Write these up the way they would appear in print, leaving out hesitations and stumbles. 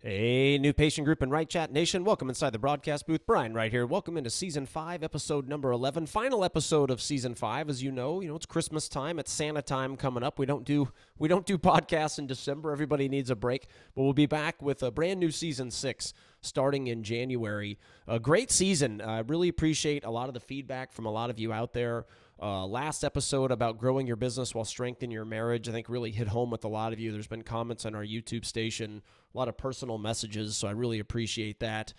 Hey, new patient group and WrightChat Nation. Welcome inside the broadcast booth. Brian right here. Welcome into Season 5, Episode number 11. Final episode of Season 5. As you know, it's Christmas time. It's Santa time coming up. We don't do podcasts in December. Everybody needs a break. But we'll be back with a brand new Season 6 starting in January. A great season. I really appreciate a lot of the feedback from a lot of you out there. Last episode about growing your business while strengthening your marriage, I think really hit home with a lot of you. There's been comments on our YouTube station, a lot of personal messages, so I really appreciate that.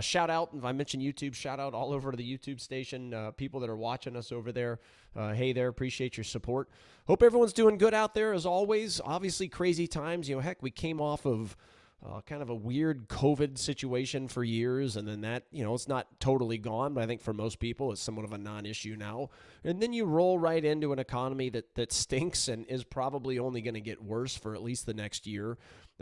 Shout out, if I mention YouTube, shout out all over to the YouTube station, people that are watching us over there. Hey there, appreciate your support. Hope everyone's doing good out there as always. Obviously crazy times. Heck, we came off of kind of a weird COVID situation for years, and then that, it's not totally gone, but I think for most people it's somewhat of a non-issue now. And then you roll right into an economy that stinks and is probably only going to get worse for at least the next year.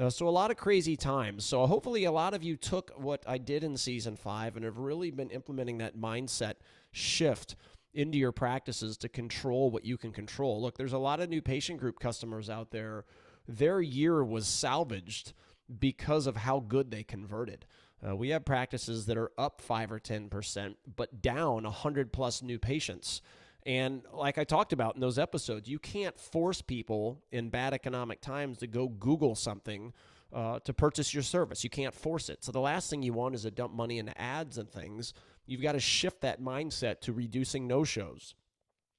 So a lot of crazy times. So hopefully a lot of you took what I did in Season 5 and have really been implementing that mindset shift into your practices to control what you can control. Look, there's a lot of new patient group customers out there. Their year was salvaged because of how good they converted. We have practices that are up 5 or 10%, but down 100 plus new patients. And like I talked about in those episodes, you can't force people in bad economic times to go Google something to purchase your service. You can't force it. So the last thing you want is to dump money into ads and things. You've got to shift that mindset to reducing no-shows,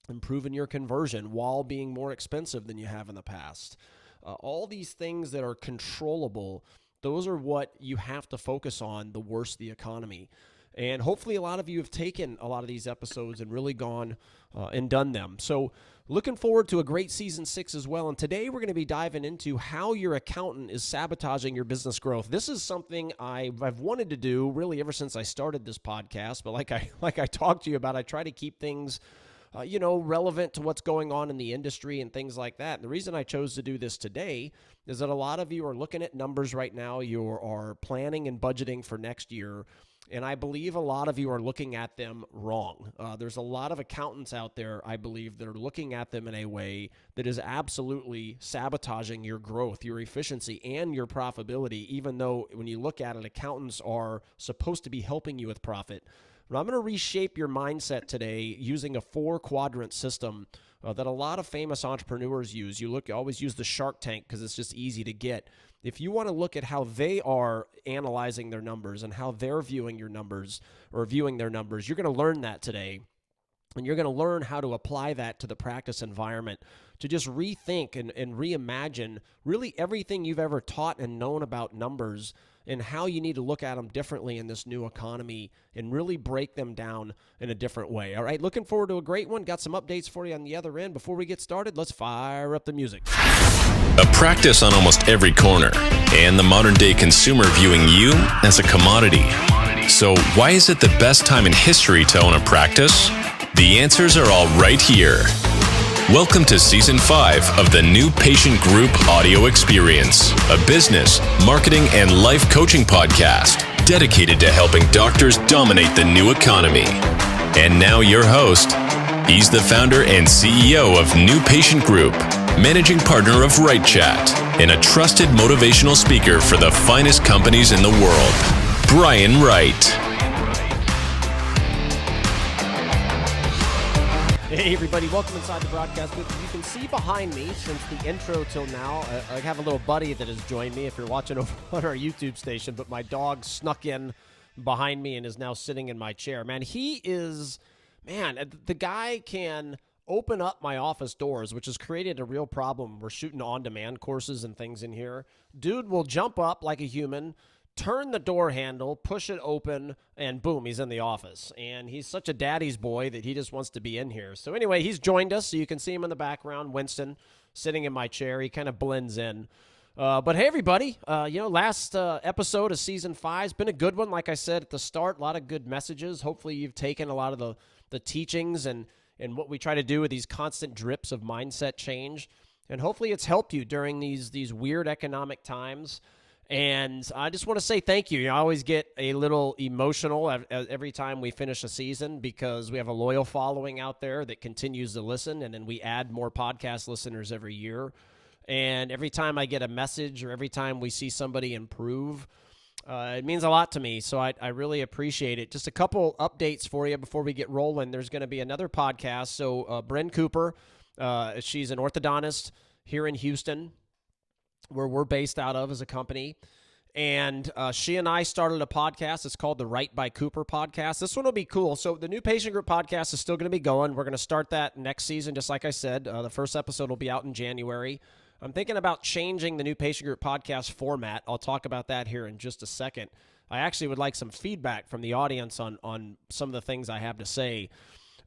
improving your conversion while being more expensive than you have in the past. All these things that are controllable, those are what you have to focus on the worse the economy. And hopefully a lot of you have taken a lot of these episodes and really gone and done them. So looking forward to a great Season 6 as well. And today we're going to be diving into how your accountant is sabotaging your business growth. This is something I've wanted to do really ever since I started this podcast. But like I talked to you about, I try to keep things relevant to what's going on in the industry and things like that. And the reason I chose to do this today is that a lot of you are looking at numbers right now. You are planning and budgeting for next year. And I believe a lot of you are looking at them wrong. There's a lot of accountants out there, I believe, that are looking at them in a way that is absolutely sabotaging your growth, your efficiency, and your profitability, even though when you look at it, accountants are supposed to be helping you with profit. But I'm going to reshape your mindset today using a 4-quadrant system that a lot of famous entrepreneurs use. You always use the Shark Tank because it's just easy to get. If you want to look at how they are analyzing their numbers and how they're viewing your numbers or viewing their numbers, you're going to learn that today. And you're going to learn how to apply that to the practice environment to just rethink and reimagine really everything you've ever taught and known about numbers and how you need to look at them differently in this new economy and really break them down in a different way. All right, looking forward to a great one. Got some updates for you on the other end. Before we get started, let's fire up the music. A practice on almost every corner, and the modern-day consumer viewing you as a commodity. So why is it the best time in history to own a practice? The answers are all right here. Welcome to Season 5 of the New Patient Group Audio Experience, a business, marketing, and life coaching podcast dedicated to helping doctors dominate the new economy. And now your host, he's the founder and CEO of New Patient Group, managing partner of WrightChat, and a trusted motivational speaker for the finest companies in the world, Brian Wright. Hey everybody, welcome inside the broadcast booth. You can see behind me since the intro till now, I have a little buddy that has joined me if you're watching over on our YouTube station, but my dog snuck in behind me and is now sitting in my chair. The guy can open up my office doors, which has created a real problem. We're shooting on-demand courses and things in here. Dude will jump up like a human, turn the door handle, push it open, and boom, he's in the office. And he's such a daddy's boy that he just wants to be in here. So anyway, he's joined us, so you can see him in the background, Winston, sitting in my chair. He kind of blends in. But hey, everybody, last episode of Season 5 has been a good one. Like I said at the start, a lot of good messages. Hopefully you've taken a lot of the teachings and what we try to do with these constant drips of mindset change. And hopefully it's helped you during these weird economic times. And I just want to say thank you. I always get a little emotional every time we finish a season because we have a loyal following out there that continues to listen, and then we add more podcast listeners every year. And every time I get a message or every time we see somebody improve, it means a lot to me. So I really appreciate it. Just a couple updates for you before we get rolling. There's going to be another podcast. So Bryn Cooper, she's an orthodontist here in Houston, where we're based out of as a company. And she and I started a podcast. It's called the Right by Cooper podcast. This one will be cool. So the new patient group podcast is still going to be going. We're going to start that next season, just like I said. The first episode will be out in January. I'm thinking about changing the new patient group podcast format. I'll talk about that here in just a second. I actually would like some feedback from the audience on some of the things I have to say.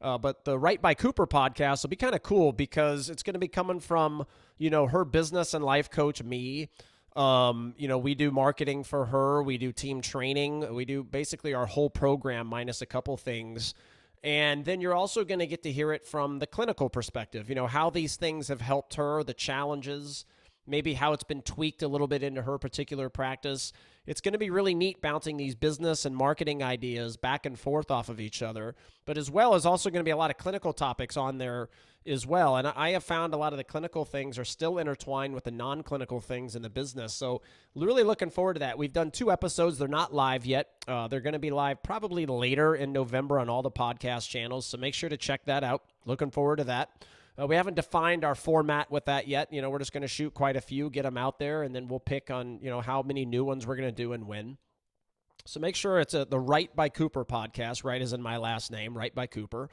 But the Right by Cooper podcast will be kind of cool because it's going to be coming from, her business and life coach, me. We do marketing for her. We do team training. We do basically our whole program minus a couple things. And then you're also going to get to hear it from the clinical perspective, how these things have helped her, the challenges, maybe how it's been tweaked a little bit into her particular practice. It's going to be really neat bouncing these business and marketing ideas back and forth off of each other, but as well as also going to be a lot of clinical topics on there as well. And I have found a lot of the clinical things are still intertwined with the non-clinical things in the business. So really looking forward to that. We've done 2 episodes. They're not live yet. They're going to be live probably later in November on all the podcast channels. So make sure to check that out. Looking forward to that. We haven't defined our format with that yet. We're just going to shoot quite a few, get them out there, and then we'll pick on, how many new ones we're going to do and when. So make sure it's the Right by Cooper podcast. Right is in my last name, Right by Cooper.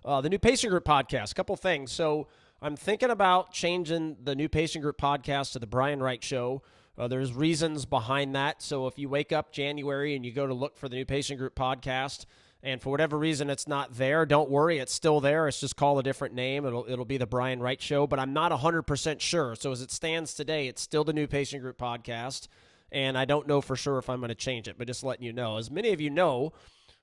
The new patient group podcast, a couple things. So I'm thinking about changing the new patient group podcast to the Brian Wright Show. There's reasons behind that. So if you wake up January and you go to look for the new patient group podcast, and for whatever reason it's not there, don't worry, it's still there. It's just called a different name. It'll be the Brian Wright Show, but I'm not 100% sure. So as it stands today, it's still the new patient group podcast, and I don't know for sure if I'm going to change it, but just letting you know. As many of you know,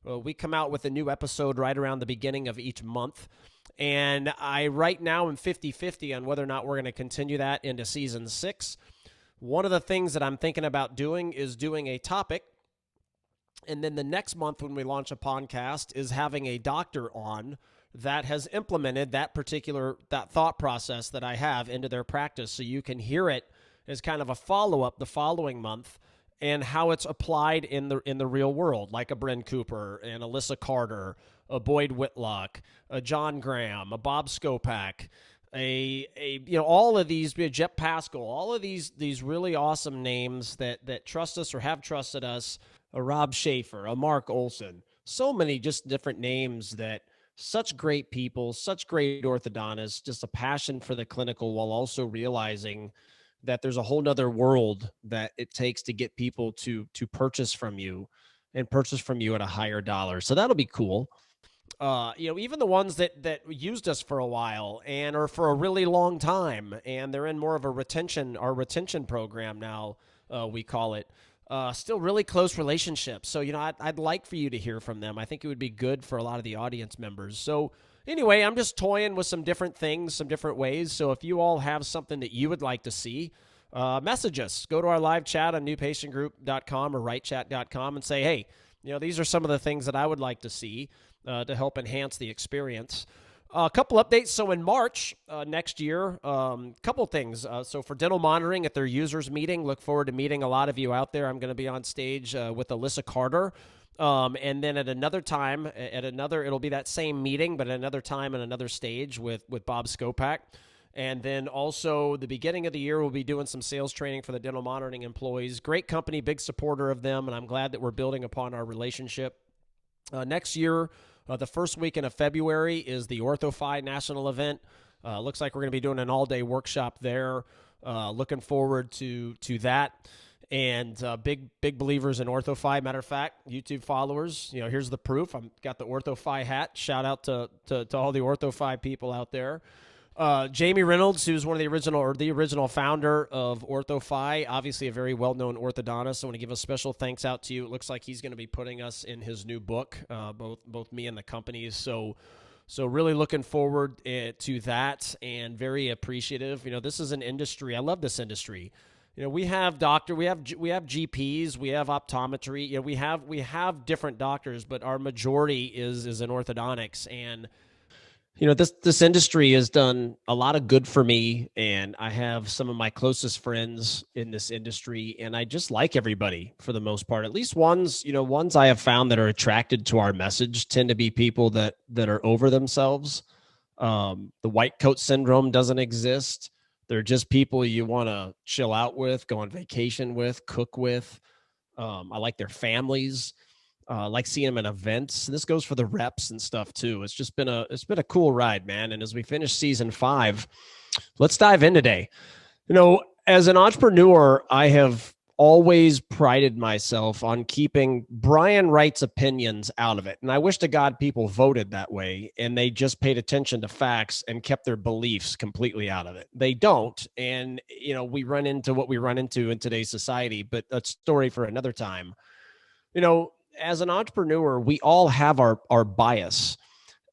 we come out with a new episode right around the beginning of each month, and I right now am 50-50 on whether or not we're going to continue that into season 6. One of the things that I'm thinking about doing is doing a topic, and then the next month when we launch a podcast is having a doctor on that has implemented that thought process that I have into their practice, so you can hear it as kind of a follow-up the following month and how it's applied in the real world, like a Bryn Cooper, and Alyssa Carter, a Boyd Whitlock, a John Graham, a Bob Skopak, all of these, Jet Pascal, all of these really awesome names that trust us or have trusted us, a Rob Schaefer, a Mark Olson, so many just different names that such great people, such great orthodontists, just a passion for the clinical while also realizing that there's a whole nother world that it takes to get people to purchase from you and purchase from you at a higher dollar. So that'll be cool. Even the ones that used us for a while and or for a really long time, and they're in more of our retention program now, we call it, still really close relationships. So, I'd like for you to hear from them. I think it would be good for a lot of the audience members. So anyway, I'm just toying with some different things, some different ways. So if you all have something that you would like to see, message us. Go to our live chat on newpatientgroup.com or WrightChat.com and say, hey, these are some of the things that I would like to see to help enhance the experience. A couple updates. So in March next year, couple things. So for dental monitoring at their users meeting, look forward to meeting a lot of you out there. I'm going to be on stage with Alyssa Carter. And then at another time, it'll be that same meeting, but at another time and another stage with Bob Skopak. And then also the beginning of the year, we'll be doing some sales training for the dental monitoring employees. Great company, big supporter of them, and I'm glad that we're building upon our relationship. Next year, the first weekend of February is the OrthoFi national event. Looks like we're going to be doing an all-day workshop there. Looking forward to that. And big believers in OrthoFi. Matter of fact, YouTube followers, here's the proof. I've got the OrthoFi hat. Shout out to all the OrthoFi people out there. Jamie Reynolds, who's one of the original founder of OrthoFi, obviously a very well-known orthodontist. I want to give a special thanks out to you. It looks like he's going to be putting us in his new book, both me and the companies. So really looking forward to that and very appreciative. This is an industry. I love this industry. We have we have GPs, we have optometry, we have different doctors, but our majority is in orthodontics. And This industry has done a lot of good for me, and I have some of my closest friends in this industry, and I just like everybody for the most part. At least ones I have found that are attracted to our message tend to be people that are over themselves. The white coat syndrome doesn't exist. They're just people you want to chill out with, go on vacation with, cook with. I like their families. Like seeing them at events. This goes for the reps and stuff too. It's been a cool ride, man. And as we finish season 5, let's dive in today. As an entrepreneur, I have always prided myself on keeping Brian Wright's opinions out of it. And I wish to God people voted that way and they just paid attention to facts and kept their beliefs completely out of it. They don't. And, we run into what we run into in today's society, but a story for another time. As an entrepreneur, we all have our bias.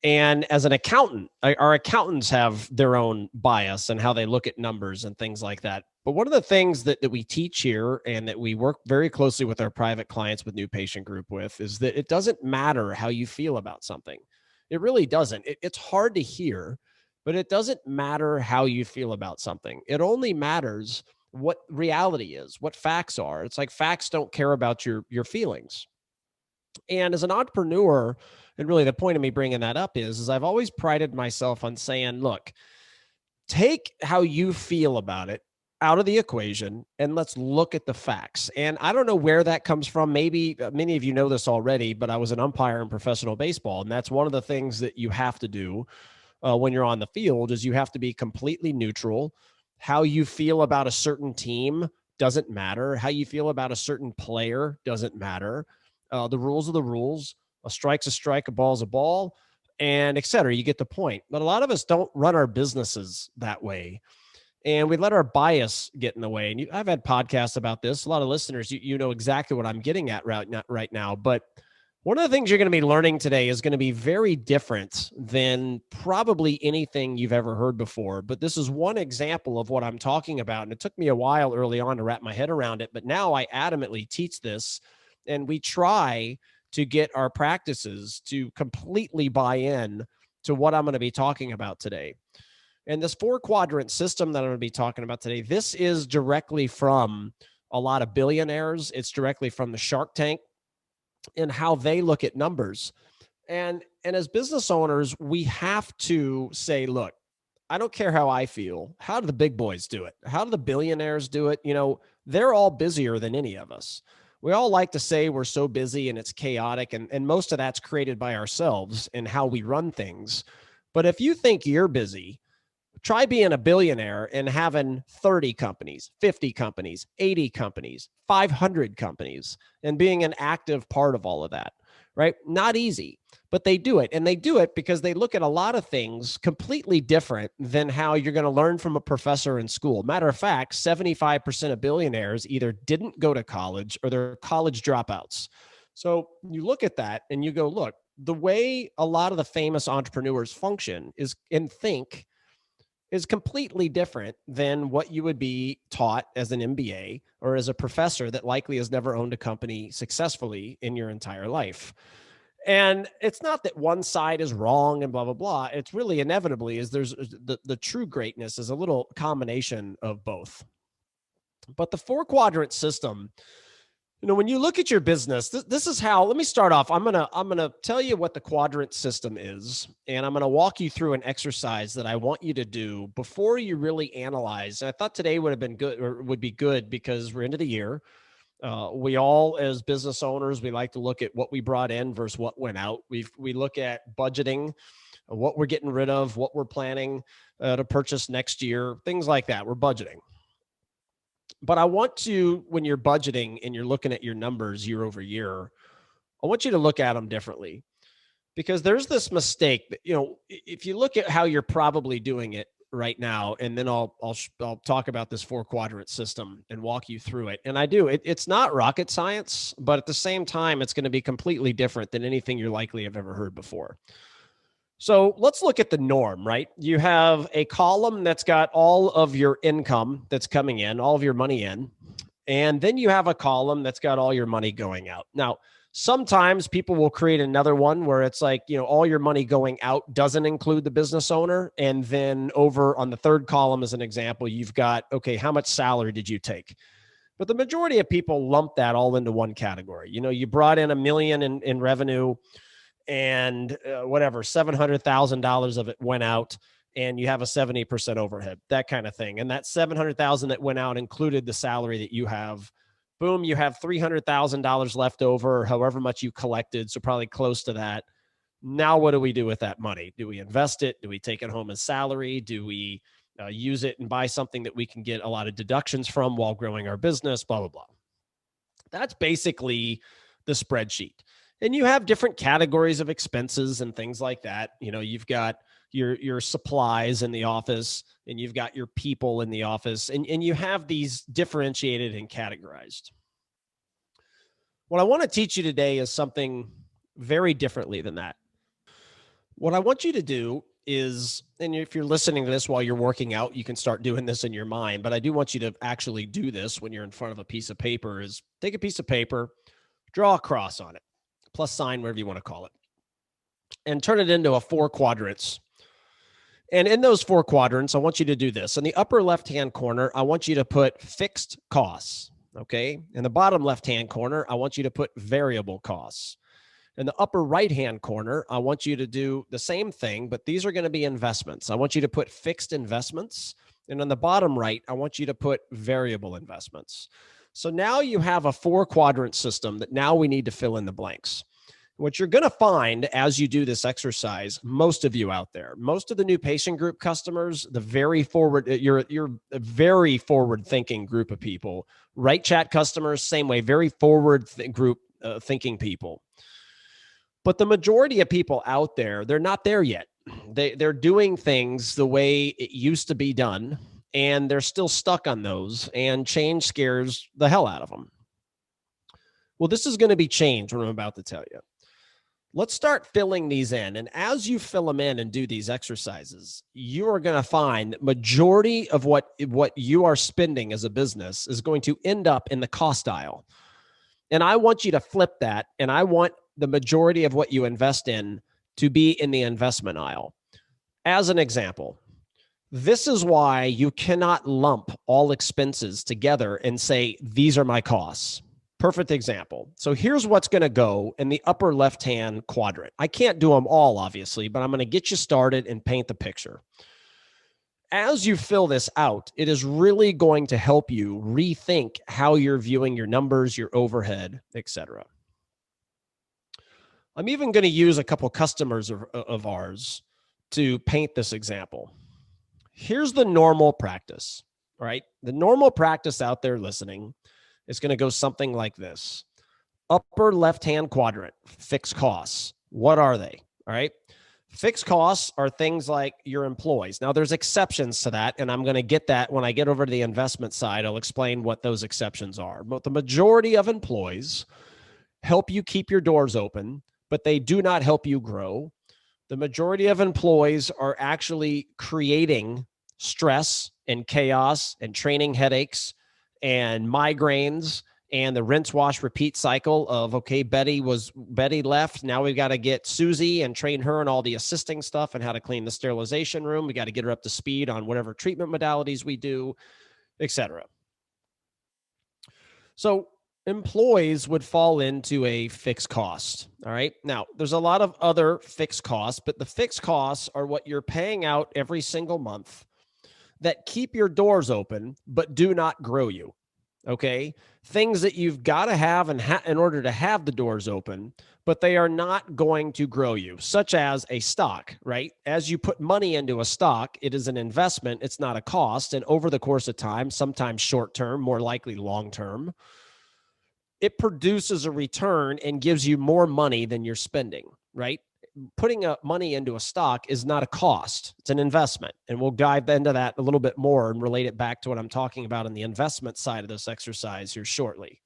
And as an accountant, our accountants have their own bias and how they look at numbers and things like that. But one of the things that we teach here and that we work very closely with our private clients with New Patient Group with is that it doesn't matter how you feel about something. It really doesn't. It's hard to hear, but it doesn't matter how you feel about something. It only matters what reality is, what facts are. It's like facts don't care about your feelings. And as an entrepreneur, and really the point of me bringing that up is I've always prided myself on saying, look, take how you feel about it out of the equation and let's look at the facts. And I don't know where that comes from. Maybe many of you know this already, but I was an umpire in professional baseball. And that's one of the things that you have to do when you're on the field is you have to be completely neutral. How you feel about a certain team doesn't matter. How you feel about a certain player doesn't matter. The rules are the rules. A strike's a strike, a ball's a ball, and et cetera. You get the point. But a lot of us don't run our businesses that way. And we let our bias get in the way. And I've had podcasts about this. A lot of listeners, you know exactly what I'm getting at right now. But one of the things you're going to be learning today is going to be very different than probably anything you've ever heard before. But this is one example of what I'm talking about. And it took me a while early on to wrap my head around it. But now I adamantly teach this. And we try to get our practices to completely buy in to what I'm going to be talking about today. And this 4-quadrant system that I'm going to be talking about today, this is directly from a lot of billionaires. It's directly from the Shark Tank and how they look at numbers. And as business owners, we have to say, look, I don't care how I feel. How do the big boys do it? How do the billionaires do it? They're all busier than any of us. We all like to say we're so busy and it's chaotic, and most of that's created by ourselves and how we run things. But if you think you're busy, try being a billionaire and having 30 companies, 50 companies, 80 companies, 500 companies, and being an active part of all of that, right? Not easy, but they do it. And they do it because they look at a lot of things completely different than how you're going to learn from a professor in school. Matter of fact, 75% of billionaires either didn't go to college or they're college dropouts. So you look at that and you go, look, the way a lot of the famous entrepreneurs function is and think is completely different than what you would be taught as an MBA or as a professor that likely has never owned a company successfully in your entire life. And it's not that one side is wrong and blah, blah, blah. It's really inevitably is there's the true greatness is a little combination of both. But the 4-quadrant system, when you look at your business, this is how, let me start off. I'm going to tell you what the quadrant system is, and I'm going to walk you through an exercise that I want you to do before you really analyze. And I thought today would have been good or would be good because we're into the year. We all, as business owners, we like to look at what we brought in versus what went out. We look at budgeting, what we're getting rid of, what we're planning to purchase next year, things like that. We're budgeting. But I want to, when you're budgeting and you're looking at your numbers year over year, I want you to look at them differently, because there's this mistake that, if you look at how you're probably doing it right now, and then I'll talk about this 4-quadrant system and walk you through it. And I do, it's not rocket science, but at the same time, it's going to be completely different than anything you're likely have ever heard before. So let's look at the norm, right? You have a column that's got all of your income that's coming in, all of your money in, and then you have a column that's got all your money going out. Now, Sometimes people will create another one where it's like, all your money going out doesn't include the business owner. And then over on the third column, as an example, you've got, okay, how much salary did you take? But the majority of people lump that all into one category. You brought in $1 million in revenue, and whatever, $700,000 of it went out, and you have a 70% overhead, that kind of thing. And that 700,000 that went out included the salary that you have. Boom, you have $300,000 left over, however much you collected, so probably close to that. Now, what do we do with that money? Do we invest it? Do we take it home as salary? Do we use it and buy something that we can get a lot of deductions from while growing our business? Blah, blah, blah. That's basically the spreadsheet. And you have different categories of expenses and things like that. You've got your supplies in the office, and you've got your people in the office, and you have these differentiated and categorized. What I want to teach you today is something very differently than that. What I want you to do is, and if you're listening to this while you're working out, you can start doing this in your mind, but I do want you to actually do this when you're in front of a piece of paper, is take a piece of paper, draw a cross on it, plus sign, whatever you want to call it, and turn it into 4 quadrants. And in those 4 quadrants, I want you to do this. In the upper left-hand corner, I want you to put fixed costs, okay? In the bottom left-hand corner, I want you to put variable costs. In the upper right-hand corner, I want you to do the same thing, but these are going to be investments. I want you to put fixed investments. And on the bottom right, I want you to put variable investments. So now you have a 4-quadrant system that now we need to fill in the blanks. What you're going to find as you do this exercise, most of you out there, most of the new patient group customers, you're a very forward thinking group of people. WrightChat customers, same way, very forward thinking people. But the majority of people out there, they're not there yet. They're doing things the way it used to be done, and they're still stuck on those, and change scares the hell out of them. Well, this is going to be change, what I'm about to tell you. Let's start filling these in. And as you fill them in and do these exercises, you are going to find that majority of what you are spending as a business is going to end up in the cost aisle. And I want you to flip that. And I want the majority of what you invest in to be in the investment aisle. As an example, this is why you cannot lump all expenses together and say, these are my costs. Perfect example. So here's what's going to go in the upper left-hand quadrant. I can't do them all, obviously, but I'm going to get you started and paint the picture. As you fill this out, it is really going to help you rethink how you're viewing your numbers, your overhead, etc. I'm even going to use a couple customers of ours to paint this example. Here's the normal practice, right? The normal practice out there listening is going to go something like this. Upper left-hand quadrant, fixed costs. What are they? All right. Fixed costs are things like your employees. Now, there's exceptions to that, and I'm going to get that when I get over to the investment side. I'll explain what those exceptions are. But the majority of employees help you keep your doors open, but they do not help you grow. The majority of employees are actually creating stress and chaos and training headaches and migraines and the rinse, wash, repeat cycle of, okay, Betty left. Now we've got to get Susie and train her on all the assisting stuff and how to clean the sterilization room. We got to get her up to speed on whatever treatment modalities we do, etc. So employees would fall into a fixed cost. All right. Now, there's a lot of other fixed costs, but the fixed costs are what you're paying out every single month that keep your doors open, but do not grow you. Okay. Things that you've got to have in order to have the doors open, but they are not going to grow you, such as a stock, right? As you put money into a stock, it is an investment. It's not a cost. And over the course of time, sometimes short-term, more likely long-term, it produces a return and gives you more money than you're spending, right? Putting money into a stock is not a cost. It's an investment. And we'll dive into that a little bit more and relate it back to what I'm talking about in the investment side of this exercise here shortly.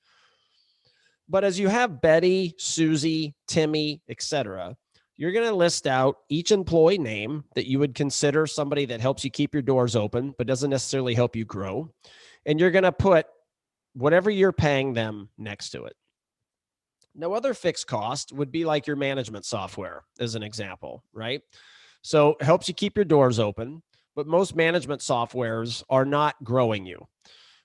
But as you have Betty, Susie, Timmy, etc., you're going to list out each employee name that you would consider somebody that helps you keep your doors open, but doesn't necessarily help you grow. And you're going to put whatever you're paying them next to it. No other fixed cost would be like your management software, as an example, right? So it helps you keep your doors open, but most management softwares are not growing you.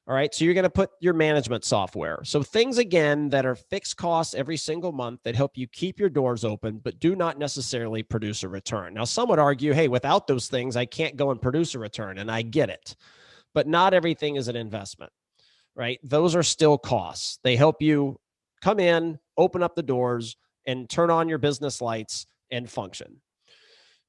All right. So you're going to put your management software. So things, again, that are fixed costs every single month that help you keep your doors open, but do not necessarily produce a return. Now, some would argue, hey, without those things, I can't go and produce a return. And I get it. But not everything is an investment, right? Those are still costs. They help you come in, open up the doors, and turn on your business lights and function.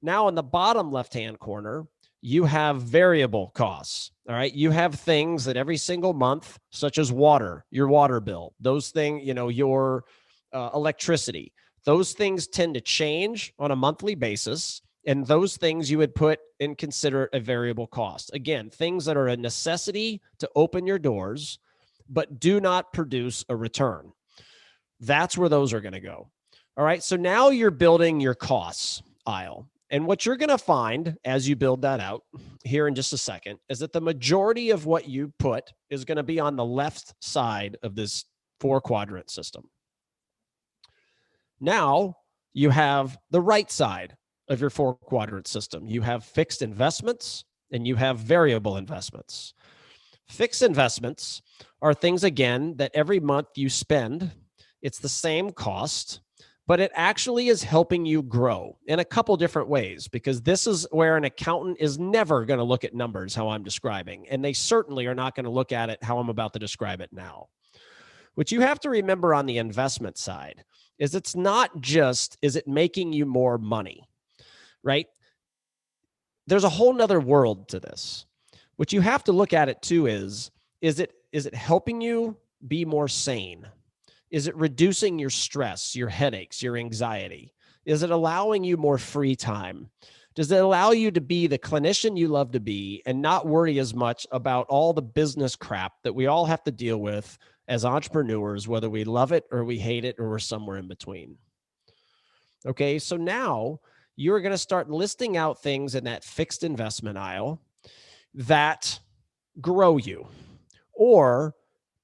Now, in the bottom left-hand corner, you have variable costs. All right. You have things that every single month, such as water, your water bill, those things, your electricity, those things tend to change on a monthly basis. And those things you would put and consider a variable cost. Again, things that are a necessity to open your doors, but do not produce a return. That's where those are going to go. All right. So now you're building your costs aisle. And what you're going to find as you build that out here in just a second is that the majority of what you put is going to be on the left side of this 4-quadrant system. Now you have the right side of your 4-quadrant system. You have fixed investments and you have variable investments. Fixed investments are things, again, that every month you spend. It's the same cost, but it actually is helping you grow in a couple different ways, because this is where an accountant is never going to look at numbers how I'm describing, and they certainly are not going to look at it how I'm about to describe it now. What you have to remember on the investment side is it's not just, is it making you more money, right? There's a whole nother world to this. What you have to look at it too is it helping you be more sane? Is it reducing your stress, your headaches, your anxiety? Is it allowing you more free time? Does it allow you to be the clinician you love to be and not worry as much about all the business crap that we all have to deal with as entrepreneurs, whether we love it or we hate it or we're somewhere in between? Okay, so now you're going to start listing out things in that fixed investment aisle that grow you or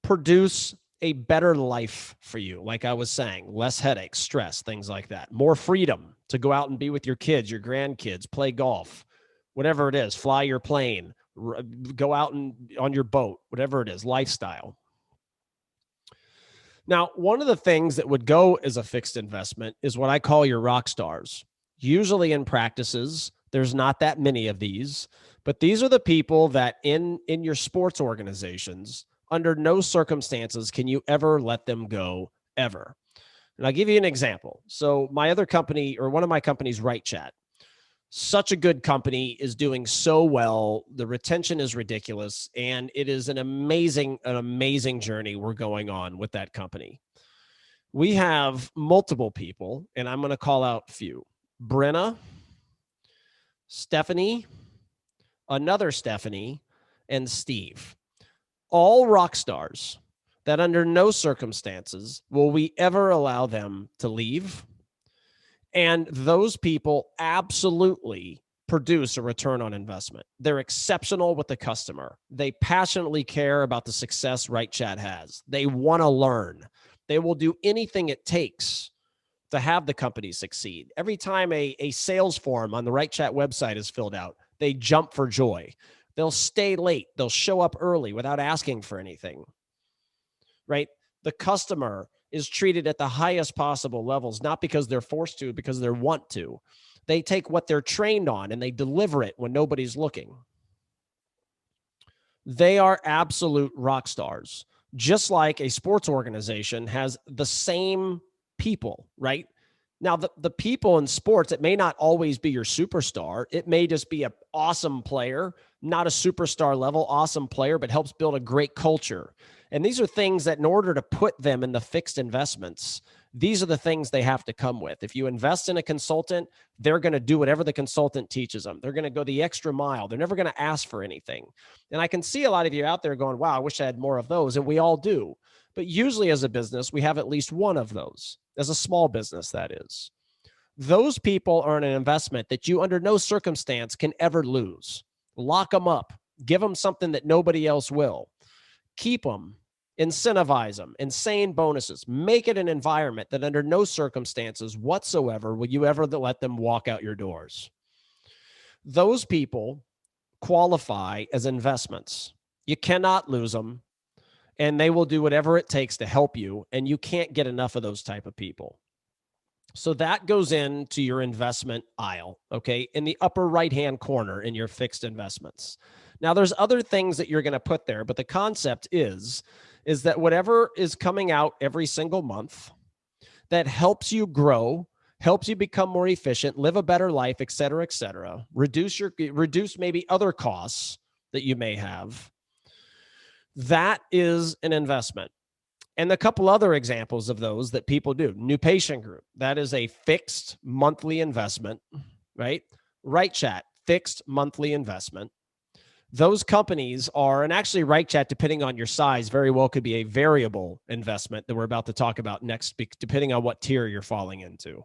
produce a better life for you. Like I was saying, less headaches, stress, things like that, more freedom to go out and be with your kids, your grandkids, play golf, whatever it is, fly your plane, go out and on your boat, whatever it is, lifestyle. Now, one of the things that would go as a fixed investment is what I call your rock stars. Usually in practices, there's not that many of these, but these are the people that in your sports organizations, under no circumstances can you ever let them go, ever. And I'll give you an example. So my other company, or one of my companies, WrightChat, such a good company, is doing so well. The retention is ridiculous. And it is an amazing journey we're going on with that company. We have multiple people, and I'm going to call out a few. Brenna, Stephanie, another Stephanie, and Steve. All rock stars that under no circumstances will we ever allow them to leave. And those people absolutely produce a return on investment. They're exceptional with the customer. They passionately care about the success WrightChat has. They want to learn. They will do anything it takes to have the company succeed. Every time a sales form on the WrightChat website is filled out, they jump for joy. They'll stay late. They'll show up early without asking for anything, right? The customer is treated at the highest possible levels, not because they're forced to, because they want to. They take what they're trained on and they deliver it when nobody's looking. They are absolute rock stars, just like a sports organization has the same people, right? Now, the people in sports, it may not always be your superstar. It may just be an awesome player, not a superstar level, awesome player, but helps build a great culture. And these are things that in order to put them in the fixed investments, these are the things they have to come with. If you invest in a consultant, they're going to do whatever the consultant teaches them. They're going to go the extra mile. They're never going to ask for anything. And I can see a lot of you out there going, wow, I wish I had more of those. And we all do. But usually as a business, we have at least one of those. As a small business, that is. Those people are in an investment that you under no circumstance can ever lose. Lock them up. Give them something that nobody else will. Keep them. Incentivize them, insane bonuses, make it an environment that under no circumstances whatsoever will you ever let them walk out your doors. Those people qualify as investments. You cannot lose them, and they will do whatever it takes to help you, and you can't get enough of those type of people. So that goes into your investment aisle, okay, in the upper right-hand corner in your fixed investments. Now, there's other things that you're going to put there, but the concept is that whatever is coming out every single month that helps you grow, helps you become more efficient, live a better life, et cetera, reduce maybe other costs that you may have, that is an investment. And a couple other examples of those that people do. New patient group, that is a fixed monthly investment, right? WrightChat, fixed monthly investment. Those companies are, and actually WrightChat, depending on your size, very well could be a variable investment that we're about to talk about next, depending on what tier you're falling into,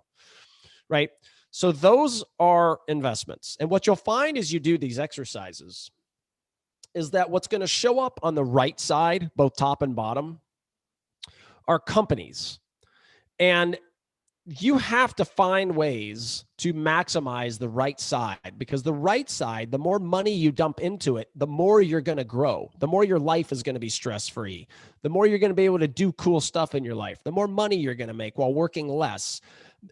right? So those are investments. And what you'll find as you do these exercises is that what's going to show up on the right side, both top and bottom, are companies. And you have to find ways to maximize the right side, because the right side, the more money you dump into it, the more you're going to grow, the more your life is going to be stress-free, the more you're going to be able to do cool stuff in your life, the more money you're going to make while working less,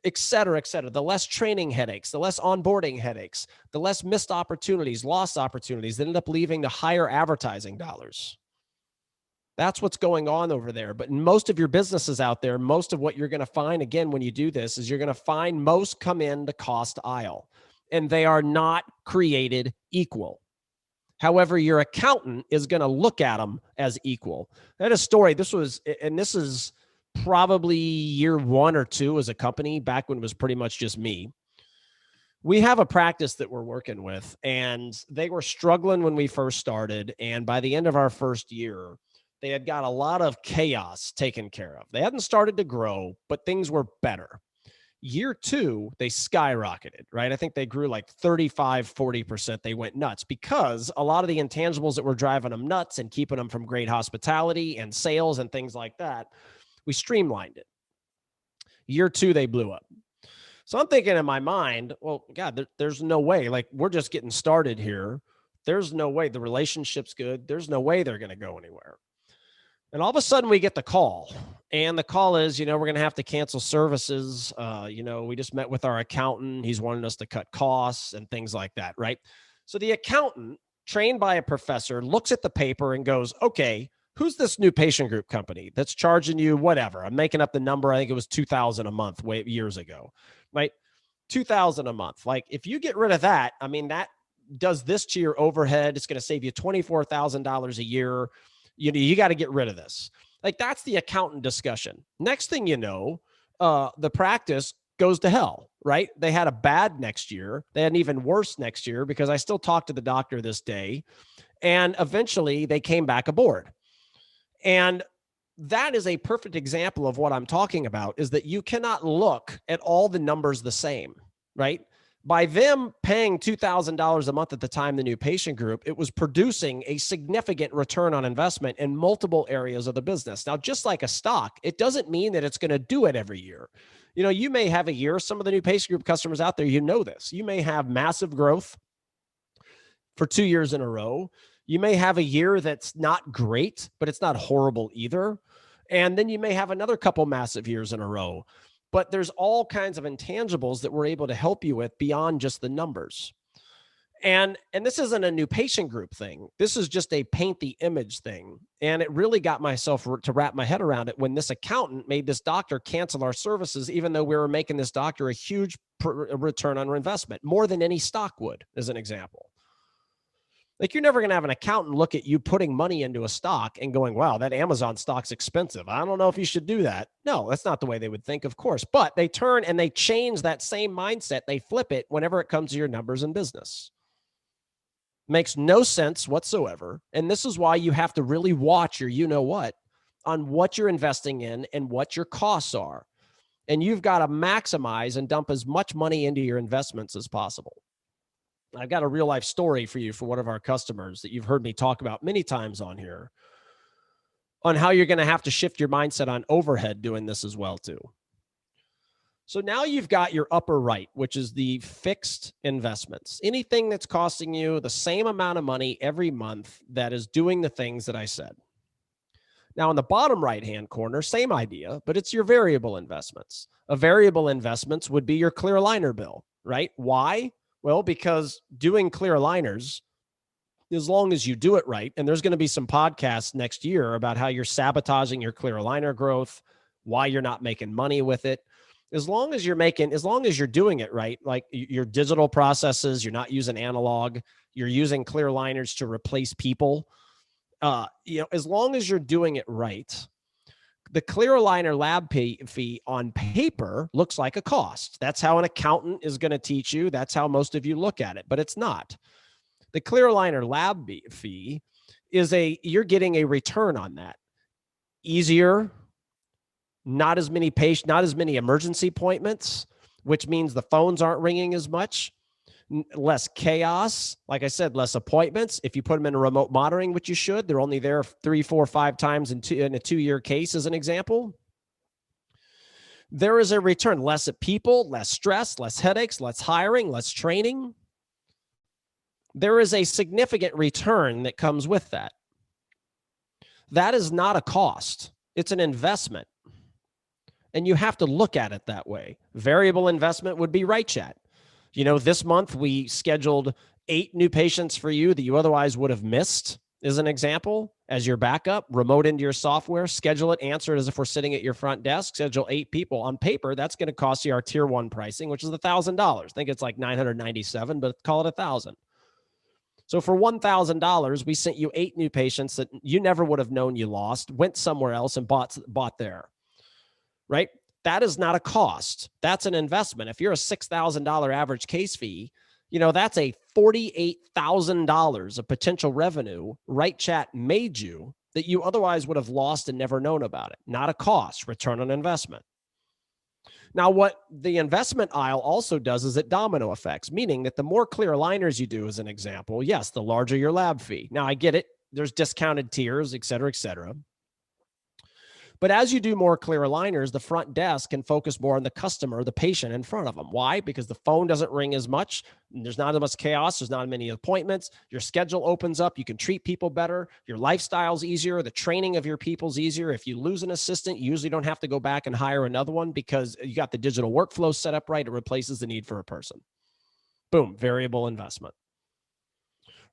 et cetera, the less training headaches, the less onboarding headaches, the less missed opportunities, lost opportunities that end up leaving to higher advertising dollars. That's what's going on over there. But in most of your businesses out there, most of what you're going to find, again, when you do this, is you're going to find most come in the cost aisle, and they are not created equal. However, your accountant is going to look at them as equal. I had a story. This is probably year 1 or 2 as a company, back when it was pretty much just me. We have a practice that we're working with, and they were struggling when we first started. And by the end of our first year, they had got a lot of chaos taken care of. They hadn't started to grow, but things were better. Year 2, they skyrocketed, right? I think they grew like 35, 40%. They went nuts because a lot of the intangibles that were driving them nuts and keeping them from great hospitality and sales and things like that, we streamlined it. Year 2, they blew up. So I'm thinking in my mind, well, God, there's no way. Like, we're just getting started here. There's no way. The relationship's good. There's no way they're going to go anywhere. And all of a sudden we get the call, and the call is, we're going to have to cancel services. We just met with our accountant. He's wanting us to cut costs and things like that. Right. So the accountant, trained by a professor, looks at the paper and goes, okay, who's this new patient group company that's charging you whatever? I'm making up the number. I think it was $2,000 a month years ago, right? $2,000 a month. Like, if you get rid of that, I mean, that does this to your overhead. It's going to save you $24,000 a year. You got to get rid of this. Like, that's the accountant discussion. Next thing you know, the practice goes to hell, right? They had a bad next year. They had an even worse next year, because I still talk to the doctor this day. And eventually they came back aboard. And that is a perfect example of what I'm talking about, is that you cannot look at all the numbers the same, right? By them paying $2,000 a month at the time, the new patient group, it was producing a significant return on investment in multiple areas of the business. Now, just like a stock, it doesn't mean that it's going to do it every year. You may have a year, some of the new patient group customers out there, this. You may have massive growth for 2 years in a row. You may have a year that's not great, but it's not horrible either. And then you may have another couple massive years in a row. But there's all kinds of intangibles that we're able to help you with beyond just the numbers. And this isn't a new patient group thing. This is just a paint the image thing. And it really got myself to wrap my head around it when this accountant made this doctor cancel our services, even though we were making this doctor a huge return on investment, more than any stock would, as an example. Like, you're never going to have an accountant look at you putting money into a stock and going, wow, that Amazon stock's expensive. I don't know if you should do that. No, that's not the way they would think, of course. But they turn and they change that same mindset. They flip it whenever it comes to your numbers in business. Makes no sense whatsoever. And this is why you have to really watch your what on what you're investing in and what your costs are. And you've got to maximize and dump as much money into your investments as possible. I've got a real life story for you from one of our customers that you've heard me talk about many times on here. on how you're going to have to shift your mindset on overhead doing this as well too. So now you've got your upper right, which is the fixed investments. Anything that's costing you the same amount of money every month that is doing the things that I said. Now, in the bottom right-hand corner, same idea, but it's your variable investments. A variable investments would be your clear aligner bill, right? Why? Well, because doing clear aligners, as long as you do it right, and there's going to be some podcasts next year about how you're sabotaging your clear aligner growth, why you're not making money with it. As long as you're doing it right, like your digital processes, you're not using analog, you're using clear aligners to replace people. As long as you're doing it right, the clear aligner lab fee on paper looks like a cost. That's how an accountant is going to teach you. That's how most of you look at it, but it's not. The clear aligner lab fee is you're getting a return on that. Easier, not as many emergency appointments, which means the phones aren't ringing as much. Less chaos. Like I said, less appointments. If you put them in a remote monitoring, which you should, they're only there 3, 4, 5 times in a 2-year case as an example. There is a return. Less people, less stress, less headaches, less hiring, less training. There is a significant return that comes with that. That is not a cost. It's an investment. And you have to look at it that way. Variable investment would be WrightChat. This month we scheduled 8 new patients for you that you otherwise would have missed, as an example, as your backup, remote into your software, schedule it, answer it as if we're sitting at your front desk, schedule 8 people. On paper, that's going to cost you our tier 1 pricing, which is $1,000. I think it's like $997, but call it $1,000. So for $1,000, we sent you 8 new patients that you never would have known you lost, went somewhere else and bought there, right? That is not a cost. That's an investment. If you're a $6,000 average case fee, that's a $48,000 of potential revenue WrightChat made you that you otherwise would have lost and never known about it. Not a cost, return on investment. Now, what the investment aisle also does is it domino effects, meaning that the more clear aligners you do, as an example, yes, the larger your lab fee. Now, I get it. There's discounted tiers, et cetera, et cetera. But as you do more clear aligners, the front desk can focus more on the customer, the patient in front of them. Why? Because the phone doesn't ring as much. There's not as much chaos. There's not as many appointments. Your schedule opens up. You can treat people better. Your lifestyle's easier. The training of your people's easier. If you lose an assistant, you usually don't have to go back and hire another one because you got the digital workflow set up right. It replaces the need for a person. Boom, variable investment.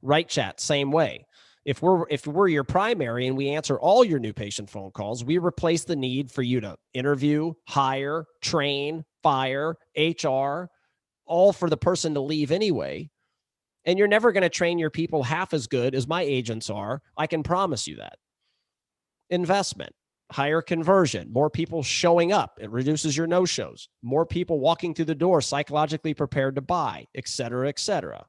WrightChat, same way. If we're your primary and we answer all your new patient phone calls, we replace the need for you to interview, hire, train, fire, HR, all for the person to leave anyway. And you're never going to train your people half as good as my agents are. I can promise you that. Investment, higher conversion, more people showing up. It reduces your no-shows. More people walking through the door psychologically prepared to buy, et cetera, et cetera.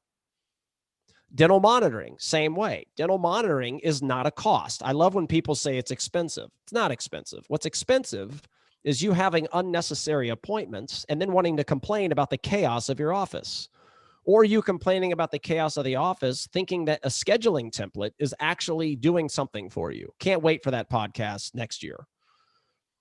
Dental monitoring, same way. Dental monitoring is not a cost. I love when people say it's expensive. It's not expensive. What's expensive is you having unnecessary appointments and then wanting to complain about the chaos of your office, or you complaining about the chaos of the office, thinking that a scheduling template is actually doing something for you. Can't wait for that podcast next year.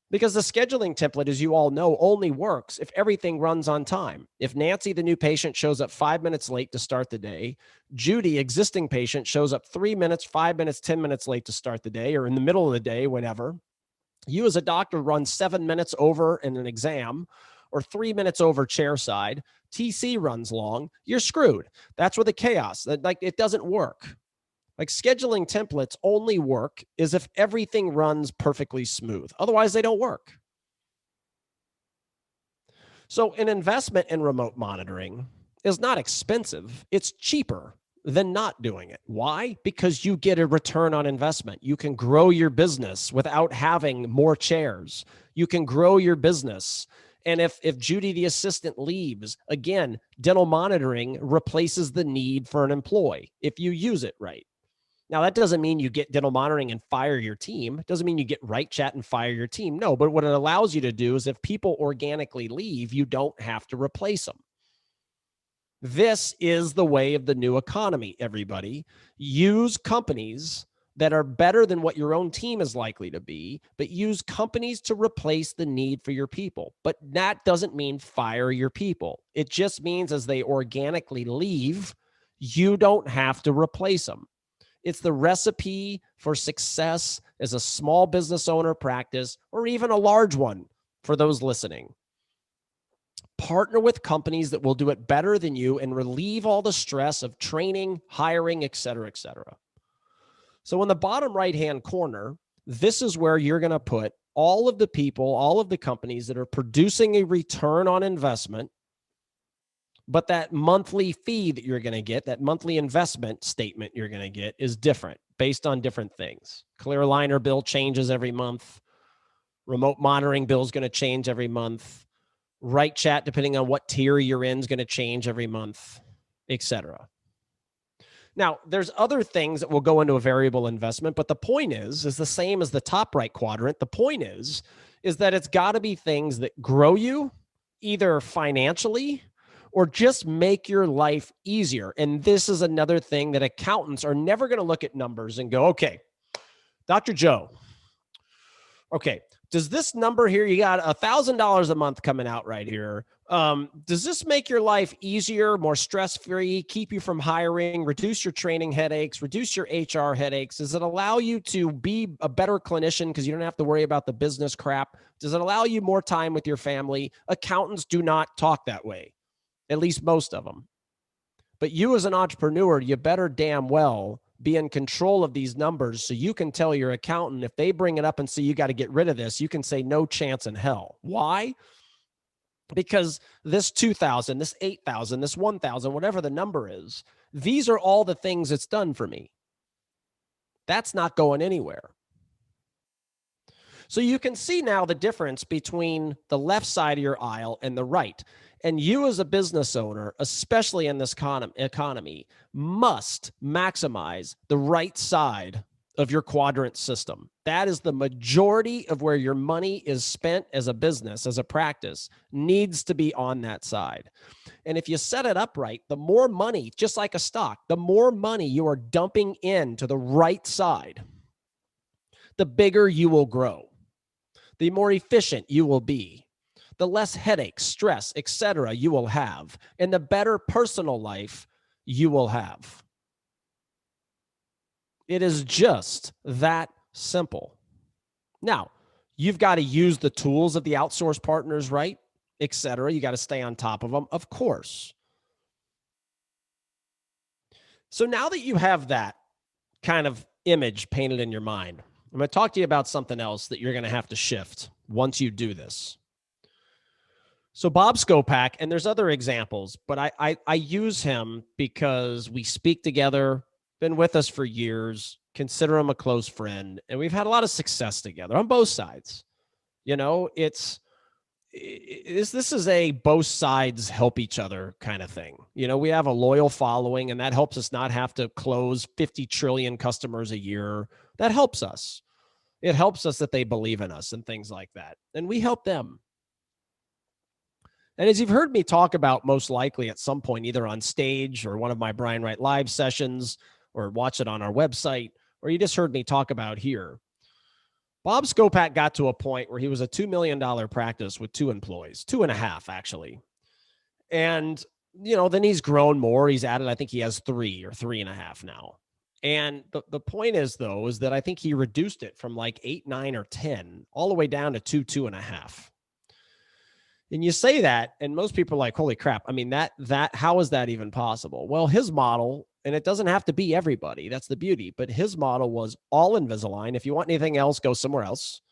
Because the scheduling template, as you all know, only works if everything runs on time. If Nancy, the new patient, shows up 5 minutes late to start the day, Judy, existing patient, shows up 3 minutes, 5 minutes, 10 minutes late to start the day, or in the middle of the day, whenever, you as a doctor run 7 minutes over in an exam or 3 minutes over chairside, TC runs long, you're screwed. That's where the chaos, it doesn't work. Like scheduling templates only work is if everything runs perfectly smooth. Otherwise, they don't work. So an investment in remote monitoring is not expensive. It's cheaper than not doing it. Why? Because you get a return on investment. You can grow your business without having more chairs. You can grow your business. And if Judy, the assistant, leaves, again, dental monitoring replaces the need for an employee if you use it right. Now, that doesn't mean you get dental monitoring and fire your team. It doesn't mean you get WrightChat and fire your team. No, but what it allows you to do is if people organically leave, you don't have to replace them. This is the way of the new economy, everybody. Use companies that are better than what your own team is likely to be, but use companies to replace the need for your people. But that doesn't mean fire your people. It just means as they organically leave, you don't have to replace them. It's the recipe for success as a small business owner practice, or even a large one for those listening. Partner with companies that will do it better than you and relieve all the stress of training, hiring, et cetera, et cetera. So in the bottom right-hand corner, this is where you're going to put all of the people, all of the companies that are producing a return on investment, but that monthly fee that you're going to get, that monthly investment statement you're going to get is different based on different things. Clear aligner bill changes every month. Remote monitoring bill is going to change every month. WrightChat, depending on what tier you're in, is going to change every month, et cetera. Now, there's other things that will go into a variable investment, but the point is the same as the top right quadrant. The point is that it's got to be things that grow you either financially or just make your life easier. And this is another thing that accountants are never going to look at numbers and go, okay, Dr. Joe, okay, does this number here, you got $1,000 a month coming out right here. Does this make your life easier, more stress-free, keep you from hiring, reduce your training headaches, reduce your HR headaches? Does it allow you to be a better clinician because you don't have to worry about the business crap? Does it allow you more time with your family? Accountants do not talk that way, at least most of them. But you as an entrepreneur, you better damn well be in control of these numbers so you can tell your accountant if they bring it up and say you got to get rid of this, you can say no chance in hell. Why? Because this 2,000, this 8,000, this 1,000, whatever the number is, these are all the things it's done for me. That's not going anywhere. So you can see now the difference between the left side of your aisle and the right. And you as a business owner, especially in this economy, must maximize the right side of your quadrant system. That is the majority of where your money is spent as a business, as a practice, needs to be on that side. And if you set it up right, the more money, just like a stock, the more money you are dumping into the right side, the bigger you will grow, the more efficient you will be, the less headache, stress, etc. you will have, and the better personal life you will have. It is just that simple. Now, you've got to use the tools of the outsource partners, right? Etc. You got to stay on top of them, of course. So now that you have that kind of image painted in your mind, I'm going to talk to you about something else that you're going to have to shift once you do this. So Bob Skopak, and there's other examples, but I use him because we speak together, been with us for years, consider him a close friend, and we've had a lot of success together on both sides. You know, this is a both sides help each other kind of thing. You know, we have a loyal following, and that helps us not have to close 50 trillion customers a year. That helps us. It helps us that they believe in us and things like that. And we help them. And as you've heard me talk about most likely at some point, either on stage or one of my Brian Wright live sessions, or watch it on our website, or you just heard me talk about here, Bob Skopak got to a point where he was a $2 million practice with 2 employees, 2.5 actually. And, you know, then he's grown more. He's added, I think he has 3 or 3.5 now. And the point is, though, is that I think he reduced it from like 8, 9, or 10 all the way down to 2, 2.5. And you say that, and most people are like, holy crap. I mean, how is that even possible? Well, his model, and it doesn't have to be everybody. That's the beauty. But his model was all Invisalign. If you want anything else, go somewhere else.